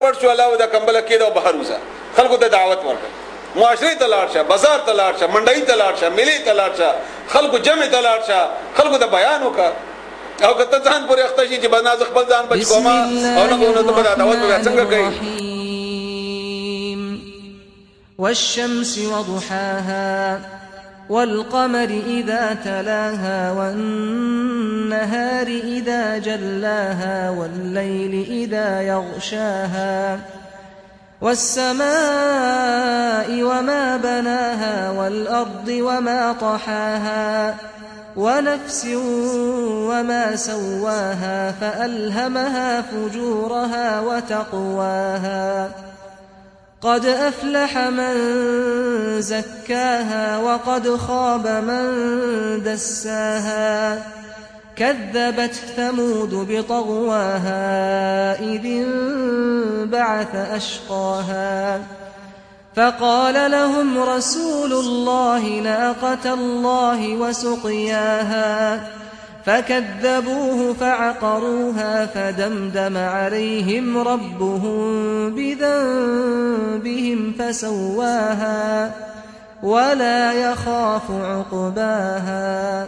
پټ شو الله ودا کمبل کېده او بهر وځه خلکو ته دعوت ورکړه معاشري ته لاړ شه بازار ته لاړ شه منډۍ ته لاړ شه میلې ته لاړ شه خلکو جمع ته لاړ شه خلکو ته بیان وکړه او کته ځان پورې اخته شي چې بنا خپل ځان بچ کوما او نه کوو ته به دعوت به څنګه کوي والشمس وضحاها والقمر إذا تلاها والنهار إذا جلاها والليل إذا يغشاها والسماء وما بناها والأرض وما طحاها ونفس وما سواها فألهمها فجورها وتقواها قد أفلح من زكاها وقد خاب من دساها كذبت ثمود بطغواها إذ انبعث أشقاها فقال لهم رسول الله ناقة الله وسقياها فكذبوه فعقروها فدمدم عليهم ربهم بذنبهم فسواها ولا يخاف عقباها